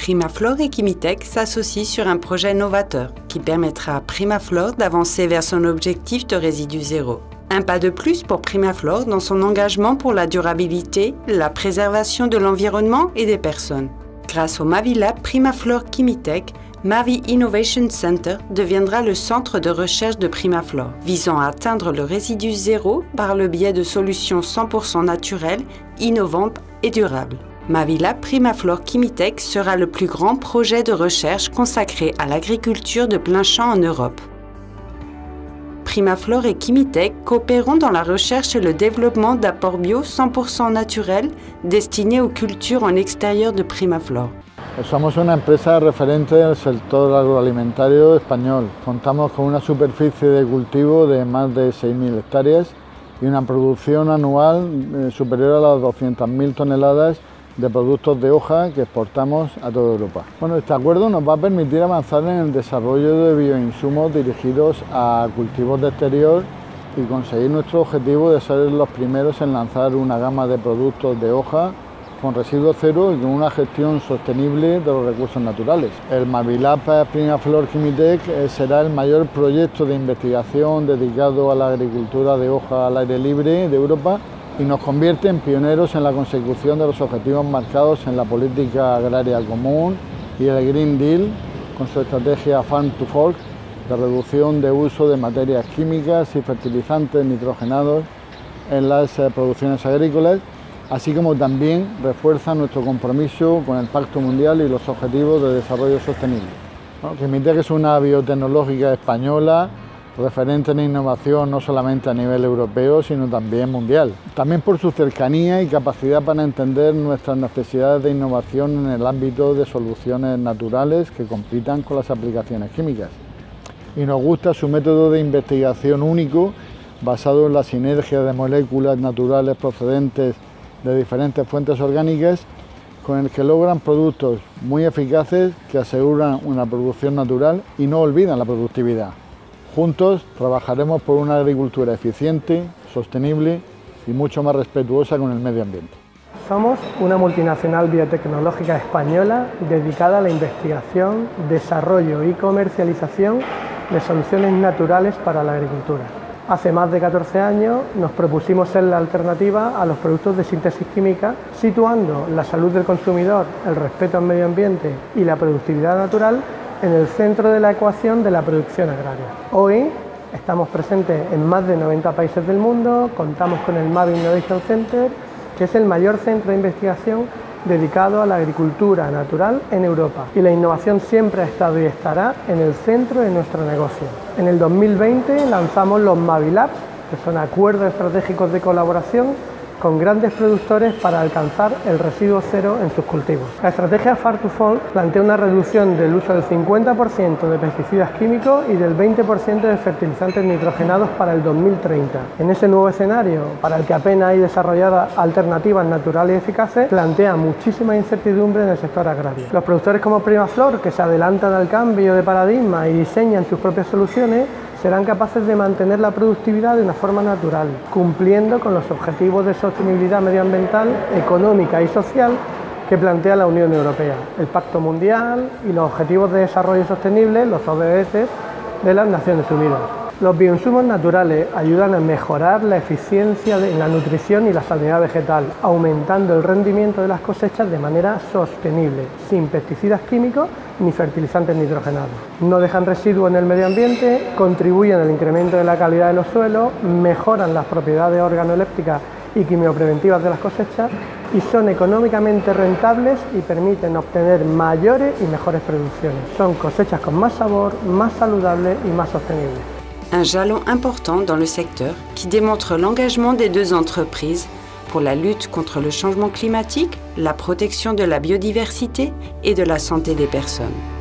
Primaflor et Kimitec s'associent sur un projet novateur qui permettra à Primaflor d'avancer vers son objectif de résidu zéro. Un pas de plus pour Primaflor dans son engagement pour la durabilité, la préservation de l'environnement et des personnes. Grâce au Mavilab Primaflor Kimitec, Mavi Innovation Center deviendra le centre de recherche de Primaflor, visant à atteindre le résidu zéro par le biais de solutions 100% naturelles, innovantes et durables. Mavilab Primaflor Kimitec sera le plus grand projet de recherche consacré à l'agriculture de plein champ en Europe. Primaflor et Kimitec coopéreront dans la recherche et le développement d'apports bio 100% naturels destinés aux cultures en extérieur de Primaflor. Somos una empresa referente del sector agroalimentario español. Contamos con una superficie de cultivo de más de 6.000 hectáreas y una producción anual superior a las 200.000 toneladas de productos de hoja que exportamos a toda Europa. Bueno, este acuerdo nos va a permitir avanzar en el desarrollo de bioinsumos dirigidos a cultivos de exterior y conseguir nuestro objetivo de ser los primeros en lanzar una gama de productos de hoja con residuos cero y con una gestión sostenible de los recursos naturales. El Mavilab Primaflor Kimitec será el mayor proyecto de investigación dedicado a la agricultura de hoja al aire libre de Europa y nos convierte en pioneros en la consecución de los objetivos marcados en la política agraria común y el Green Deal, con su estrategia Farm to Fork de reducción de uso de materias químicas y fertilizantes nitrogenados en las producciones agrícolas, así como también refuerza nuestro compromiso con el Pacto Mundial y los Objetivos de Desarrollo Sostenible. Kimitec es una biotecnológica española referente en innovación no solamente a nivel europeo, sino también mundial. También por su cercanía y capacidad para entender nuestras necesidades de innovación en el ámbito de soluciones naturales que compitan con las aplicaciones químicas. Y nos gusta su método de investigación único, basado en la sinergia de moléculas naturales procedentes de diferentes fuentes orgánicas, con el que logran productos muy eficaces que aseguran una producción natural y no olvidan la productividad. Juntos trabajaremos por una agricultura eficiente, sostenible y mucho más respetuosa con el medio ambiente. Somos una multinacional biotecnológica española dedicada a la investigación, desarrollo y comercialización de soluciones naturales para la agricultura. Hace más de 14 años nos propusimos ser la alternativa a los productos de síntesis química, situando la salud del consumidor, el respeto al medio ambiente y la productividad natural en el centro de la ecuación de la producción agraria. Hoy estamos presentes en más de 90 países del mundo, contamos con el Mavi Innovation Center, que es el mayor centro de investigación dedicado a la agricultura natural en Europa. Y la innovación siempre ha estado y estará en el centro de nuestro negocio. En el 2020 lanzamos los Mavilab, que son acuerdos estratégicos de colaboración con grandes productores para alcanzar el residuo cero en sus cultivos. La estrategia Farm to Fork plantea una reducción del uso del 50% de pesticidas químicos y del 20% de fertilizantes nitrogenados para el 2030. En ese nuevo escenario, para el que apenas hay desarrolladas alternativas naturales y eficaces, plantea muchísima incertidumbre en el sector agrario. Los productores como Primaflor, que se adelantan al cambio de paradigma y diseñan sus propias soluciones, serán capaces de mantener la productividad de una forma natural, cumpliendo con los objetivos de sostenibilidad medioambiental, económica y social que plantea la Unión Europea, el Pacto Mundial y los Objetivos de Desarrollo Sostenible, los ODS, de las Naciones Unidas. Los bioinsumos naturales ayudan a mejorar la eficiencia en la nutrición y la sanidad vegetal, aumentando el rendimiento de las cosechas de manera sostenible, sin pesticidas químicos ni fertilizantes nitrogenados. No dejan residuos en el medio ambiente, contribuyen al incremento de la calidad de los suelos, mejoran las propiedades organolépticas y quimiopreventivas de las cosechas y son económicamente rentables y permiten obtener mayores y mejores producciones. Son cosechas con más sabor, más saludables y más sostenibles. Un jalon important dans le secteur qui démontre l'engagement des deux entreprises pour la lutte contre le changement climatique, la protection de la biodiversité et de la santé des personnes.